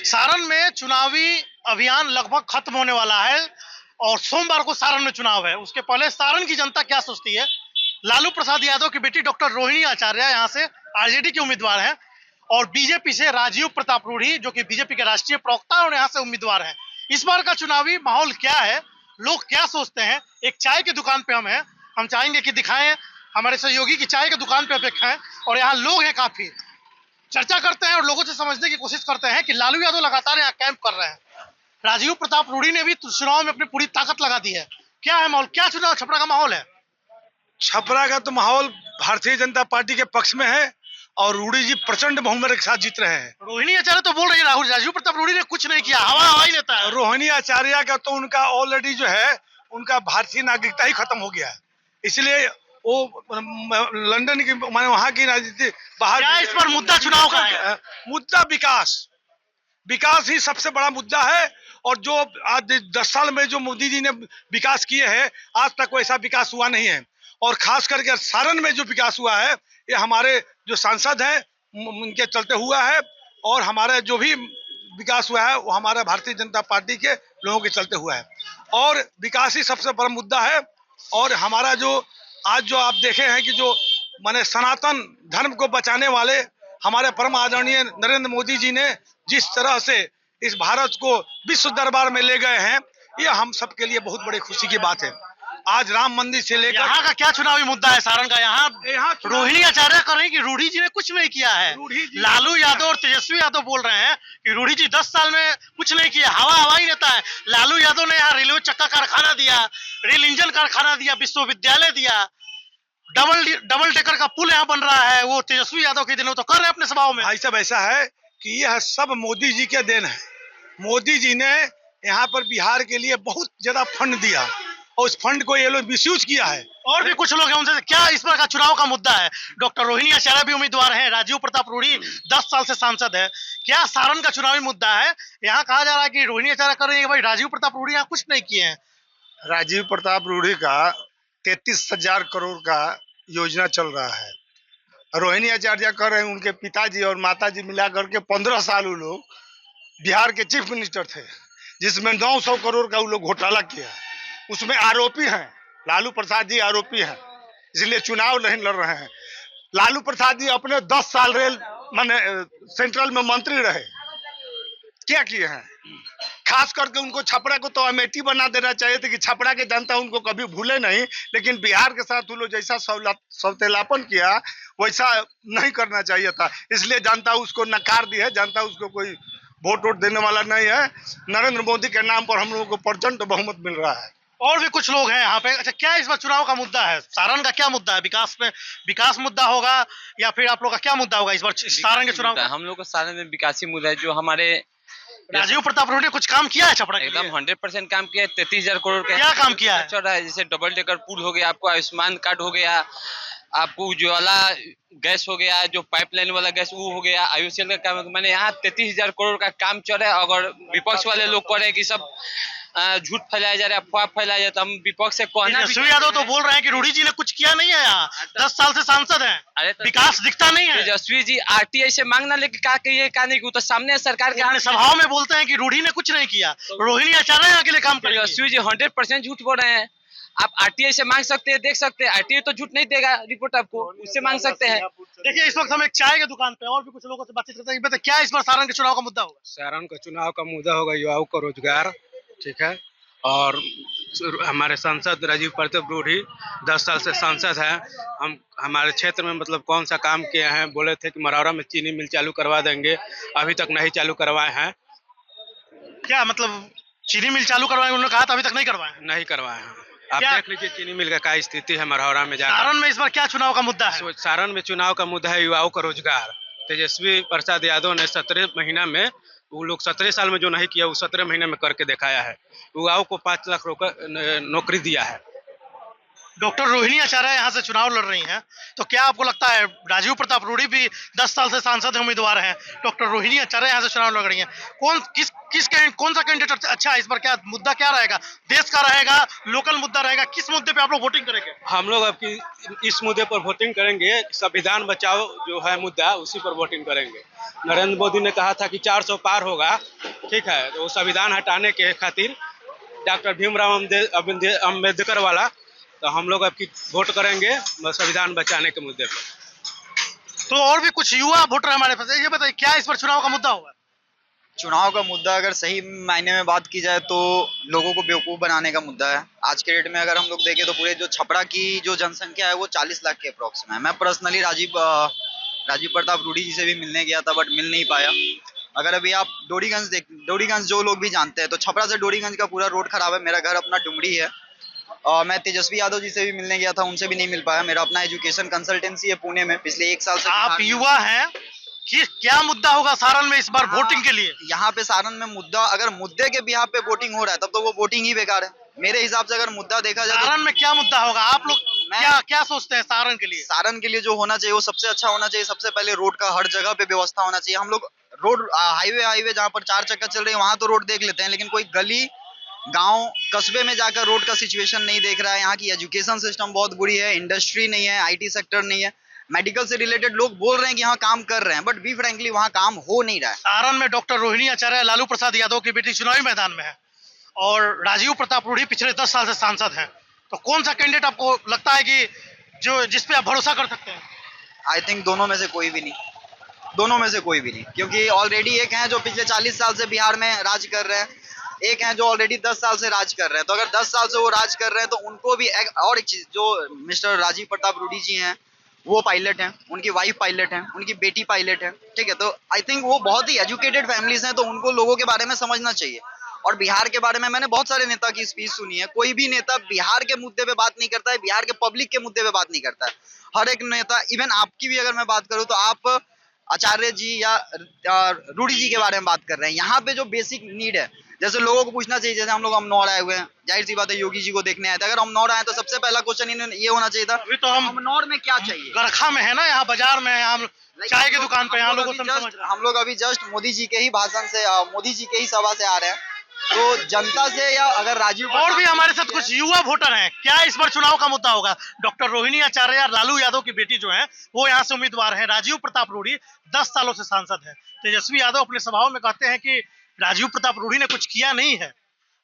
सारण में चुनावी अभियान लगभग खत्म होने वाला है और सोमवार को सारण में चुनाव है। उसके पहले सारण की जनता क्या सोचती है? लालू प्रसाद यादव की बेटी डॉक्टर रोहिणी आचार्य यहाँ से आरजेडी के उम्मीदवार हैं और बीजेपी से राजीव प्रताप रूढ़ी जो कि बीजेपी के राष्ट्रीय प्रवक्ता और यहाँ से उम्मीदवार हैं। इस बार का चुनावी माहौल क्या है, लोग क्या सोचते हैं? एक चाय की दुकान पे हम हैं, हम चाहेंगे कि दिखाएं हमारे सहयोगी की चाय की दुकान पे दिखाएं और यहाँ लोग हैं, काफी चर्चा करते हैं और लोगों से समझने की कोशिश करते हैं कि लालू यादव लगातार यहाँ कैंप कर रहे हैं। राजीव प्रताप रूढ़ी ने भी चुनाव में अपनी पूरी ताकत लगा दी है। क्या है माहौल, क्या चुनाव छपरा का माहौल है? छपरा का तो माहौल भारतीय जनता पार्टी के पक्ष में है और रूढ़ी जी प्रचंड बहुमत के साथ जीत रहे हैं। रोहिणी आचार्य तो बोल रही है राजीव प्रताप रूढ़ी ने कुछ नहीं किया, हवा ही लेता है। रोहिणी आचार्य का तो उनका ऑलरेडी जो है उनका भारतीय नागरिकता ही खत्म हो गया है, इसलिए वो लंदन की माने वहाँ की राजनीति बाहर। क्या इस पर मुद्दा चुनाव का है? मुद्दा विकास ही सबसे बड़ा मुद्दा है। और जो आज 10 साल में जो मोदी जी ने विकास किए हैं, आज तक वैसा विकास हुआ नहीं है। और खास करके सारण में जो विकास हुआ है ये हमारे जो सांसद हैं उनके चलते हुआ है और हमारे जो भी विकास हुआ है वो हमारा भारतीय जनता पार्टी के लोगों के चलते हुआ है और विकास ही सबसे बड़ा मुद्दा है। और हमारा जो आज जो आप देखे हैं कि जो माने सनातन धर्म को बचाने वाले हमारे परम आदरणीय नरेंद्र मोदी जी ने जिस तरह से इस भारत को विश्व दरबार में ले गए हैं, ये हम सब के लिए बहुत बड़ी खुशी की बात है। आज राम मंदिर से लेकर यहाँ का क्या चुनावी मुद्दा है सारण का? यहाँ रोहिणी आचार्य कर रहे हैं कि रूढ़ी जी ने कुछ नहीं किया है। लालू यादव और तेजस्वी यादव बोल रहे हैं कि रूढ़ी जी 10 साल में कुछ नहीं किया, हवा ही रहता है। लालू यादव ने यहाँ रेलवे चक्का कारखाना दिया, रेल इंजन कारखाना दिया, विश्वविद्यालय दिया, डबल डेकर का पुल यहाँ बन रहा है। वो तेजस्वी यादव के दिनों तो कर रहे हैं अपने सभाओं में। भाई साहब ऐसा है कि यह सब मोदी जी के देन है। मोदी जी ने यहाँ पर बिहार के लिए बहुत ज्यादा फंड दिया और उस फंड को ये लोग मिसयूज किया है। और भी कुछ लोग हैं, उनसे क्या इस बार का चुनाव का मुद्दा है? डॉक्टर रोहिणी आचार्य भी उम्मीदवार हैं, राजीव प्रताप रूढ़ी 10 साल से सांसद है। क्या सारण का चुनावी मुद्दा है? यहाँ कहा जा रहा है कि रोहिणी आचार्य कर रही है, भाई राजीव प्रताप रूढ़ी यहाँ कुछ नहीं किए हैं। राजीव प्रताप रूढ़ी का 33,000 करोड़ का योजना चल रहा है। रोहिणी आचार्य कर रहे हैं, उनके पिताजी और माताजी मिला करके 15 साल वो लोग बिहार के चीफ मिनिस्टर थे, जिसमें 900 करोड़ का वो लोग घोटाला किया। उसमें आरोपी हैं, लालू प्रसाद जी आरोपी हैं, इसलिए चुनाव नहीं लड़ रहे हैं। लालू प्रसाद जी अपने 10 साल रेल माने सेंट्रल में मंत्री रहे, क्या किए हैं? खास करके उनको छपरा को तो अमेठी बना देना चाहिए था कि छपरा के जनता उनको कभी भूले नहीं, लेकिन बिहार के साथ वो लोग जैसा सौतेलापन किया वैसा नहीं करना चाहिए था, इसलिए जनता उसको नकार दी है। जनता उसको कोई वोट देने वाला नहीं है। नरेंद्र मोदी के नाम पर हम लोगों को प्रचंड बहुमत मिल रहा है। और भी कुछ लोग हैं यहाँ पे। अच्छा, क्या इस बार चुनाव का मुद्दा है? सारण का क्या मुद्दा है? विकास मुद्दा होगा या फिर आप लोग का क्या मुद्दा होगा इस बार सारण के चुनाव? हम लोग का सारण में विकासी मुद्दा है। जो हमारे राजीव प्रताप रूढ़ी ने कुछ काम किया है छपरा के लिए? एकदम 100% काम किया है। 33,000 करोड़ का क्या काम किया है? चल रहा है, जैसे डबल डेकर पुल हो गया, आपको आयुष्मान कार्ड हो गया, आपको उज्ज्वला गैस हो गया, जो पाइपलाइन वाला गैस वो हो गया, आयुष्मान का काम। मैंने यहाँ 33,000 करोड़ का काम चल रहा है। अगर विपक्ष वाले लोग कह रहे हैं कि सब झूठ फैलाया जा रहा है, अफवाह फैलाया जाता है, हम विपक्ष से कहना। तेजस्वी यादव तो बोल रहे हैं कि रूढ़ी जी ने कुछ किया नहीं है, यहाँ 10 साल से सांसद हैं, अरे विकास दिखता नहीं है। तेजस्वी जी आरटीआई से मांगना, लेकिन क्या कहिए क्या नहीं, तो सामने सरकार के अपने सभाओं में बोलते हैं कि रूढ़ी ने कुछ नहीं किया, रोहिणी आचार्य यहाँ के लिए काम करेंगे। तेजस्वी जी 100% झूठ बोल रहे हैं। आप आरटीआई से मांग सकते हैं, देख सकते हैं, आरटीआई तो झूठ नहीं देगा रिपोर्ट आपको, उससे मांग सकते हैं। देखिए इस वक्त हम एक चाय की दुकान पे और भी कुछ लोगों से बातचीत करते हैं। बताइए क्या इस बार सारण के चुनाव का मुद्दा होगा? सारण का चुनाव का मुद्दा होगा युवाओं का रोजगार, ठीक है। और हमारे सांसद राजीव प्रताप रूढ़ी 10 साल से सांसद हैं। हम हमारे क्षेत्र में मतलब कौन सा काम किए हैं? बोले थे कि मरौरा में चीनी मिल चालू करवा देंगे, अभी तक नहीं चालू करवाए हैं। क्या मतलब चीनी मिल चालू करवाएंगे उन्होंने कहा था, अभी तक नहीं करवाए? नहीं करवाए हैं। आप देख लीजिए चीनी मिल का क्या स्थिति है मरौरा में जाकर। सारण में इस बार क्या चुनाव का मुद्दा है? सारण में चुनाव का मुद्दा है युवाओं का रोजगार। तेजस्वी प्रसाद यादव ने 17 महीना में, वो लोग 17 साल में जो नहीं किया वो 17 महीने में करके दिखाया है। युवाओं को 5 लाख नौकरी दिया है। डॉक्टर रोहिणी आचार्य यहाँ से चुनाव लड़ रही हैं, तो क्या आपको लगता है राजीव प्रताप रूढ़ी भी 10 साल से सांसद उम्मीदवार हैं, डॉक्टर रोहिणी आचार्य यहाँ से चुनाव लड़ रही हैं, कौन सा कैंडिडेट अच्छा है? इस बार क्या मुद्दा क्या रहेगा? देश का रहेगा, लोकल मुद्दा रहेगा? किस मुद्दे पे आप लोग वोटिंग करेंगे? हम लोग अब इस मुद्दे पर वोटिंग करेंगे, संविधान बचाओ जो है मुद्दा, उसी पर वोटिंग करेंगे। नरेंद्र मोदी ने कहा था कि 400 पार होगा, ठीक है, तो संविधान हटाने के खातिर डॉक्टर भीमराव अम्बेडकर वाला, तो हम लोग अब की वोट करेंगे संविधान बचाने के मुद्दे पर। तो और भी कुछ युवा वोटर हमारे पास है, ये बताइए क्या इस पर चुनाव का मुद्दा होगा? चुनाव का मुद्दा अगर सही मायने में बात की जाए तो लोगों को बेवकूफ़ बनाने का मुद्दा है। आज के डेट में अगर हम लोग देखें तो पूरे जो छपरा की जो जनसंख्या है वो 40 लाख के अप्रॉक्स में है। मैं पर्सनली राजीव प्रताप रूढ़ी जी से भी मिलने गया था, बट मिल नहीं पाया। अगर अभी आप डोरीगंज जो लोग भी जानते हैं तो छपरा से डोरीगंज का पूरा रोड खराब है। मेरा घर अपना डुमरी है। मैं तेजस्वी यादव जी से भी मिलने गया था, उनसे भी नहीं मिल पाया। मेरा अपना एजुकेशन कंसल्टेंसी है पुणे में, पिछले 1 साल से आप युवा हैं कि क्या मुद्दा होगा सारण में इस बार वोटिंग के लिए? यहाँ पे सारण में मुद्दा, अगर मुद्दे के बिहाफ पे वोटिंग हो रहा है तब तो वो वोटिंग ही बेकार है मेरे हिसाब से। अगर मुद्दा देखा जाए सारण में क्या मुद्दा होगा? आप लोग क्या सोचते हैं सारण के लिए? सारण के लिए जो होना चाहिए वो सबसे अच्छा होना चाहिए। सबसे पहले रोड का हर जगह पे व्यवस्था होना चाहिए। हम लोग रोड हाईवे जहाँ पर 4 चक्कर चल रहे हैं वहां तो रोड देख लेते हैं, लेकिन कोई गली गांव कस्बे में जाकर रोड का सिचुएशन नहीं देख रहा है। यहाँ की एजुकेशन सिस्टम बहुत बुरी है, इंडस्ट्री नहीं है, आईटी सेक्टर नहीं है। मेडिकल से रिलेटेड लोग बोल रहे हैं कि यहाँ काम कर रहे हैं, बट बी फ्रैंकली वहाँ काम हो नहीं रहा है। सारण में डॉक्टर रोहिणी आचार्य लालू प्रसाद यादव की बेटी चुनावी मैदान में है और राजीव प्रताप रूढ़ी पिछले 10 साल से सांसद हैं, तो कौन सा कैंडिडेट आपको लगता है कि जिस पे आप भरोसा कर सकते हैं? आई थिंक दोनों में से कोई भी नहीं, क्योंकि ऑलरेडी एक हैं जो पिछले 40 साल से बिहार में राज कर रहे हैं, एक हैं जो ऑलरेडी 10 साल से राज कर रहे हैं। तो अगर 10 साल से वो राज कर रहे हैं तो उनको भी और एक चीज, जो मिस्टर राजीव प्रताप रूढ़ी जी हैं वो पायलट हैं, उनकी वाइफ पायलट हैं, उनकी बेटी पायलट है, ठीक है। तो आई थिंक वो बहुत ही एजुकेटेड फैमिलीज हैं, तो उनको लोगों के बारे में समझना चाहिए। और बिहार के बारे में मैंने बहुत सारे नेता की स्पीच सुनी है, कोई भी नेता बिहार के मुद्दे पे बात नहीं करता है, बिहार के पब्लिक के मुद्दे पे बात नहीं करता है। हर एक नेता, इवन आपकी भी अगर मैं बात करूं तो आप आचार्य जी या रूढ़ी जी के बारे में बात कर रहे हैं। यहाँ पे जो बेसिक नीड है, जैसे लोगों को पूछना चाहिए, जैसे हम लोग अमनौर आए हुए हैं, जाहिर सी बात है योगी जी को देखने आए थे। अगर अमनौर आए तो सबसे पहला क्वेश्चन ये होना चाहिए था, अभी तो हम अमनौर में क्या चाहिए। गरखा में है ना, यहाँ बाजार में है, हम चाय की दुकान पे, यहाँ लोगों से समझ रहे हैं। हम लोग अभी जस्ट मोदी जी के ही भाषण से, मोदी जी के ही सभा से आ रहे हैं, तो जनता से या अगर राजीव और भी हमारे साथ कुछ युवा वोटर हैं, क्या इस बार चुनाव का मुद्दा होगा? डॉक्टर रोहिणी आचार्य लालू यादव की बेटी जो है वो यहाँ से उम्मीदवार है, राजीव प्रताप रूढ़ी 10 सालों से सांसद है। तेजस्वी यादव अपने सभाओं में कहते हैं कि राजीव प्रताप रूढ़ी ने कुछ किया नहीं है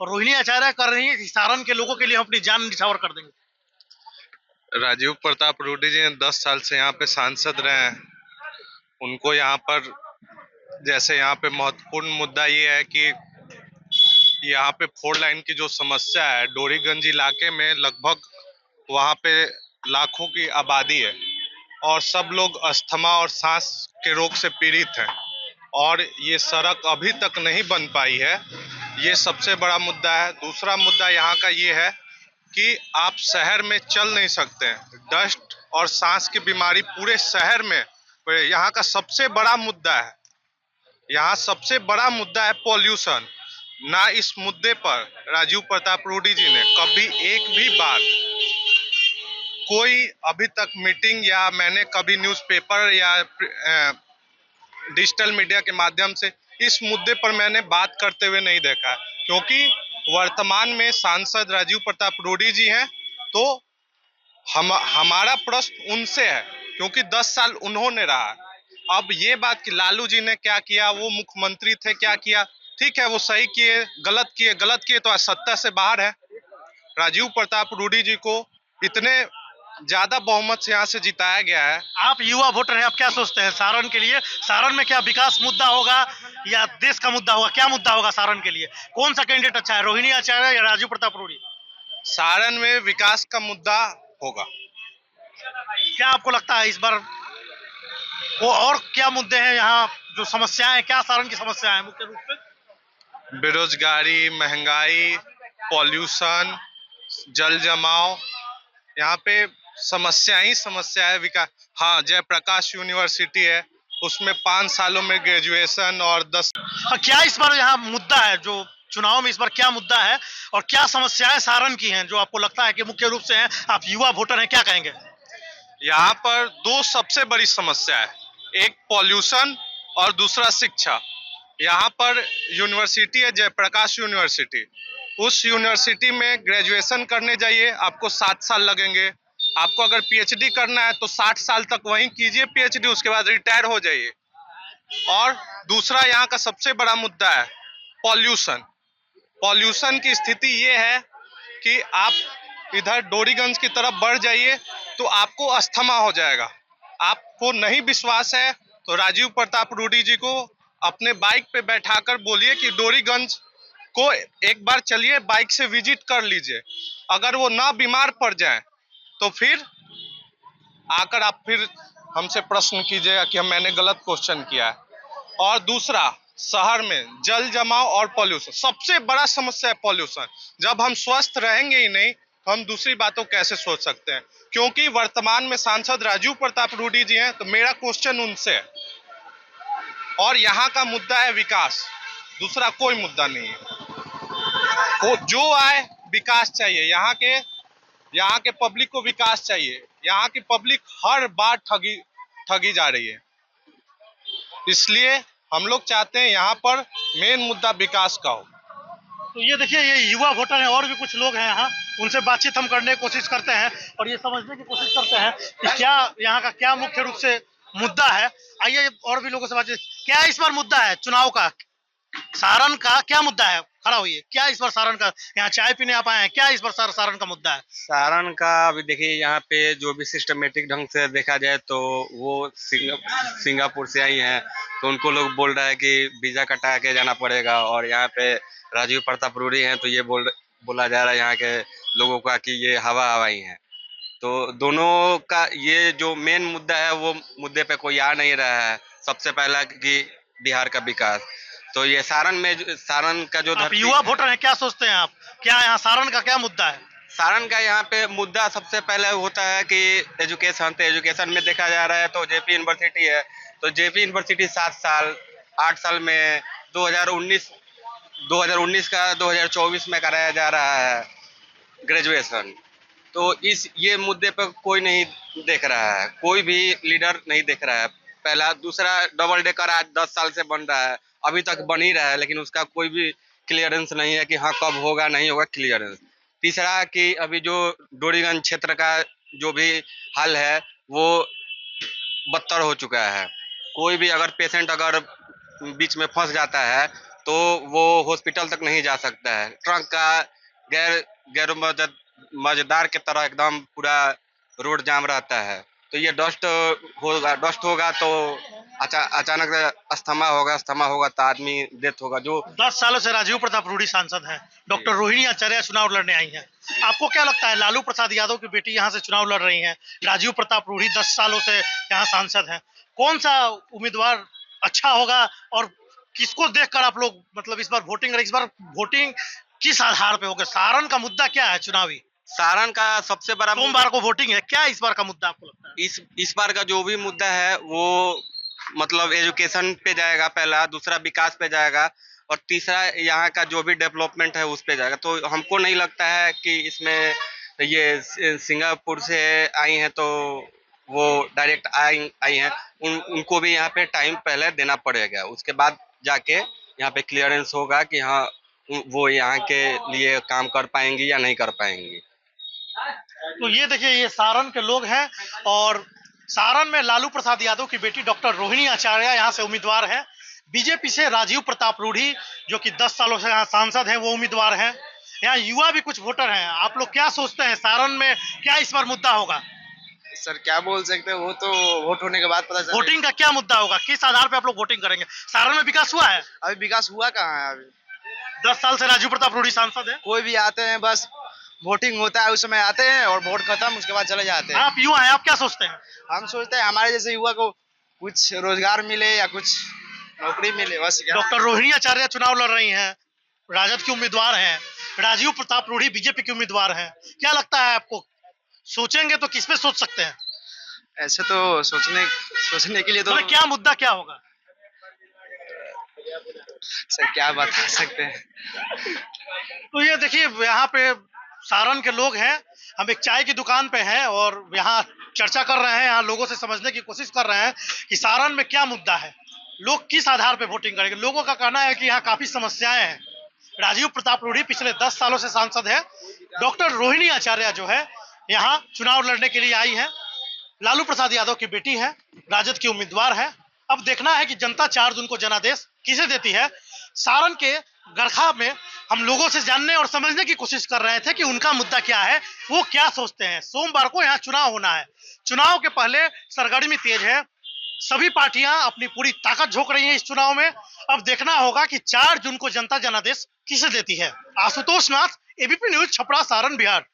और रोहिणी आचार्य कर रही है कि सारण के लोगों के लिए हम अपनी जान निछावर कर देंगे। राजीव प्रताप रूढ़ी जी 10 साल से यहाँ पे सांसद रहे हैं। उनको यहाँ पर, जैसे यहाँ पे महत्वपूर्ण मुद्दा ये है कि यहाँ पे 4 लाइन की जो समस्या है, डोरीगंज इलाके में लगभग वहाँ पे लाखों की आबादी है और सब लोग अस्थमा और सांस के रोग से पीड़ित हैं और ये सड़क अभी तक नहीं बन पाई है। ये सबसे बड़ा मुद्दा है। दूसरा मुद्दा यहाँ का ये है कि आप शहर में चल नहीं सकते हैं, डस्ट और सांस की बीमारी पूरे शहर में, यहाँ का सबसे बड़ा मुद्दा है। यहाँ सबसे बड़ा मुद्दा है पॉल्यूशन। ना इस मुद्दे पर राजीव प्रताप रूढ़ी जी ने कभी एक भी बार कोई अभी तक मीटिंग या मैंने कभी न्यूज़पेपर या डिजिटल मीडिया के माध्यम से इस मुद्दे पर मैंने बात करते हुए नहीं देखा, क्योंकि वर्तमान में सांसद राजीव प्रताप रूढ़ी जी हैं। तो हमारा प्रश्न उनसे है, क्योंकि 10 साल उन्होंने रहा। अब ये बात कि लालू जी ने क्या किया, वो मुख्यमंत्री थे, क्या किया, ठीक है, वो सही किए, गलत किए तो आज सत्ता से बाहर है। राजीव प्रताप रूढ़ी जी को इतने ज्यादा बहुमत से यहाँ से जिताया गया है। आप युवा वोटर हैं, आप क्या सोचते हैं सारण के लिए? सारण में क्या विकास मुद्दा होगा या देश का मुद्दा होगा? क्या मुद्दा होगा सारण के लिए? कौन सा कैंडिडेट अच्छा है, रोहिणी आचार्य या राजीव प्रताप रूढ़ी? सारण में विकास का मुद्दा होगा। क्या आपको लगता है इस बार वो और क्या मुद्दे हैं यहाँ, जो समस्याएं, क्या सारण की समस्याएं हैं मुख्य रूप से? बेरोजगारी, महंगाई, पॉल्यूशन, जल जमाव, यहाँ पे समस्या ही समस्या है। विकास, हाँ, जयप्रकाश यूनिवर्सिटी है, उसमें 5 सालों में ग्रेजुएशन और 10 क्या इस बार यहाँ मुद्दा है जो चुनाव में इस बार क्या मुद्दा है और क्या समस्याएं सारण की हैं जो आपको लगता है कि मुख्य रूप से हैं? आप युवा वोटर हैं, क्या कहेंगे? यहाँ पर 2 सबसे बड़ी समस्या है, एक पॉल्यूशन और दूसरा शिक्षा। यहाँ पर यूनिवर्सिटी है जयप्रकाश यूनिवर्सिटी, उस यूनिवर्सिटी में ग्रेजुएशन करने जाइए आपको 7 साल लगेंगे, आपको अगर पीएचडी करना है तो 60 साल तक वहीं कीजिए पीएचडी, उसके बाद रिटायर हो जाइए। और दूसरा यहाँ का सबसे बड़ा मुद्दा है पॉल्यूशन। पॉल्यूशन की स्थिति ये है कि आप इधर डोरीगंज की तरफ बढ़ जाइए तो आपको अस्थमा हो जाएगा। आपको नहीं विश्वास है तो राजीव प्रताप रूडी जी को अपने बाइक पे बैठाकर बोलिए कि डोरीगंज को एक बार चलिए, बाइक से विजिट कर लीजिए। अगर वो ना बीमार पड़ जाए तो फिर आकर आप फिर हमसे प्रश्न कीजिएगा कि मैंने गलत क्वेश्चन किया है। और दूसरा, शहर में जल जमाव और पॉल्यूशन, सबसे बड़ा समस्या है पॉल्यूशन। जब हम स्वस्थ रहेंगे ही नहीं तो हम दूसरी बातों कैसे सोच सकते हैं? क्योंकि वर्तमान में सांसद राजीव प्रताप रूडी जी हैं, तो मेरा क्वेश्चन उनसे है। और यहाँ का मुद्दा है विकास, दूसरा कोई मुद्दा नहीं है। जो आए विकास चाहिए, यहाँ के पब्लिक को विकास चाहिए। यहाँ की पब्लिक हर बार ठगी जा रही है, इसलिए हम लोग चाहते हैं यहाँ पर मेन मुद्दा विकास का हो। तो ये देखिए, ये युवा वोटर हैं और भी कुछ लोग हैं यहाँ, उनसे बातचीत हम करने की कोशिश करते हैं और ये समझने की कोशिश करते हैं कि क्या यहाँ का क्या मुख्य रूप से मुद्दा है। आइए और भी लोगों से बातचीत। क्या इस बार मुद्दा है चुनाव का? सारण का क्या मुद्दा है? खड़ा हुई है, क्या इस बार सारण का, यहाँ चाय पीने आप आए हैं, क्या इस बार सारण का मुद्दा है? सारण का अभी देखिए, यहाँ पे जो भी सिस्टमेटिक ढंग से देखा जाए तो वो सिंगापुर से आई हैं, तो उनको लोग बोल रहा है कि वीजा कटा के जाना पड़ेगा। और यहाँ पे राजीव प्रताप रूडी हैं तो ये बोला जा रहा है यहाँ के लोगों का कि ये हवा हवाई हैं। तो दोनों का ये जो मेन मुद्दा है वो मुद्दे पे कोई आ नहीं रहा है। सबसे पहला कि बिहार का विकास, तो ये सारण का जो आप युवा वोटर हैं, क्या सोचते हैं आप, क्या यहाँ सारण का क्या मुद्दा है? सारण का यहाँ पे मुद्दा सबसे पहले होता है कि एजुकेशन। तो एजुकेशन में देखा जा रहा है तो जेपी यूनिवर्सिटी है, तो जेपी यूनिवर्सिटी 7 साल 8 साल में 2019 का 2024 में कराया जा रहा है ग्रेजुएशन। तो ये मुद्दे पर कोई नहीं देख रहा है, कोई भी लीडर नहीं देख रहा है। पहला, दूसरा, डबल डेकर आज 10 साल से बन रहा है, अभी तक बन ही रहा है, लेकिन उसका कोई भी क्लियरेंस नहीं है कि हाँ कब होगा, नहीं होगा क्लियरेंस। तीसरा कि अभी जो डोरीगंज क्षेत्र का जो भी हाल है वो बदतर हो चुका है। कोई भी अगर पेशेंट अगर बीच में फंस जाता है तो वो हॉस्पिटल तक नहीं जा सकता है। ट्रक का गैर मजेदार की तरह एकदम पूरा रोड जाम रहता है। तो ये डस्ट होगा तो अचानक अस्थमा होगा तो आदमी डेथ होगा। जो 10 सालों से राजीव प्रताप रूडी सांसद हैं, डॉक्टर रोहिणी आचार्य चुनाव लड़ने आई हैं। आपको क्या लगता है, लालू प्रसाद यादव की बेटी यहाँ से चुनाव लड़ रही हैं, राजीव प्रताप रूडी 10 सालों से यहाँ सांसद हैं, कौन सा उम्मीदवार अच्छा होगा और किसको देखकर आप लोग मतलब इस बार वोटिंग करें? इस बार वोटिंग किस आधार पे होगा? सारण का मुद्दा क्या है चुनावी? सारण का सबसे बड़ा सोमवार को वोटिंग है, क्या इस बार का मुद्दा आपको लगता है? इस बार का जो भी मुद्दा है वो मतलब एजुकेशन पे जाएगा, पहला, दूसरा विकास पे जाएगा और तीसरा यहाँ का जो भी डेवलपमेंट है उस पे जाएगा। तो हमको नहीं लगता है कि इसमें ये सिंगापुर से आई हैं तो वो डायरेक्ट आई हैं, उनको भी यहाँ पे टाइम पहले देना पड़ेगा, उसके बाद जाके यहाँ पे क्लियरेंस होगा कि हाँ वो यहाँ के लिए काम कर पाएंगी या नहीं कर पाएंगी। तो ये देखिए, ये सारण के लोग हैं और सारण में लालू प्रसाद यादव की बेटी डॉक्टर रोहिणी आचार्य यहाँ से उम्मीदवार हैं। बीजेपी से राजीव प्रताप रूडी जो कि 10 सालों से यहाँ सांसद हैं वो उम्मीदवार हैं। यहाँ युवा भी कुछ वोटर हैं। आप लोग क्या सोचते हैं, सारण में क्या इस बार मुद्दा होगा? सर क्या बोल सकते हैं, वो तो वोट होने के बाद पता चलेगा। वोटिंग का क्या मुद्दा होगा, किस आधार पे आप लोग वोटिंग करेंगे? सारण में विकास हुआ है? अभी विकास हुआ कहाँ है? अभी 10 साल से राजीव प्रताप रूडी सांसद है। कोई भी आते हैं, बस वोटिंग होता है उस समय आते हैं और वोट खत्म, उसके बाद चले जाते हैं। आप युवा हैं, आप क्या सोचते हैं? हम सोचते हैं हमारे जैसे युवा को कुछ रोजगार मिले या कुछ नौकरी मिले, बस। डॉक्टर रोहिणी आचार्य चुनाव लड़ रही हैं, राजद की उम्मीदवार हैं, राजीव प्रताप रूडी बीजेपी के उम्मीदवार हैं। क्या लगता है आपको, सोचेंगे तो किस पे सोच सकते हैं? ऐसे तो सोचने के लिए तो मतलब क्या मुद्दा क्या होगा? सर क्या बता सकते हैं। तो ये देखिए यहाँ पे सारण के लोग हैं, हम एक चाय की दुकान पे हैं और यहाँ चर्चा कर रहे हैं, यहाँ लोगों से समझने की कोशिश कर रहे हैं कि सारण में क्या मुद्दा है, लोग किस आधार पे वोटिंग करेंगे। लोगों का कहना है कि यहाँ काफी समस्याएं हैं। राजीव प्रताप रूढ़ी पिछले 10 सालों से सांसद है। डॉक्टर रोहिणी आचार्य जो है यहाँ चुनाव लड़ने के लिए आई है। लालू प्रसाद यादव की बेटी है, राजद की उम्मीदवार है। अब देखना है कि जनता 4 जून को जनादेश किसे देती है। सारण के गरखा में हम लोगों से जानने और समझने की कोशिश कर रहे थे कि उनका मुद्दा क्या है, वो क्या सोचते हैं। सोमवार को यहाँ चुनाव होना है। चुनाव के पहले सरगर्मी तेज है, सभी पार्टियां अपनी पूरी ताकत झोंक रही हैं इस चुनाव में। अब देखना होगा कि 4 जून को जनता जनादेश किसे देती है। आशुतोष नाथ, एबीपी न्यूज, छपरा, सारण, बिहार।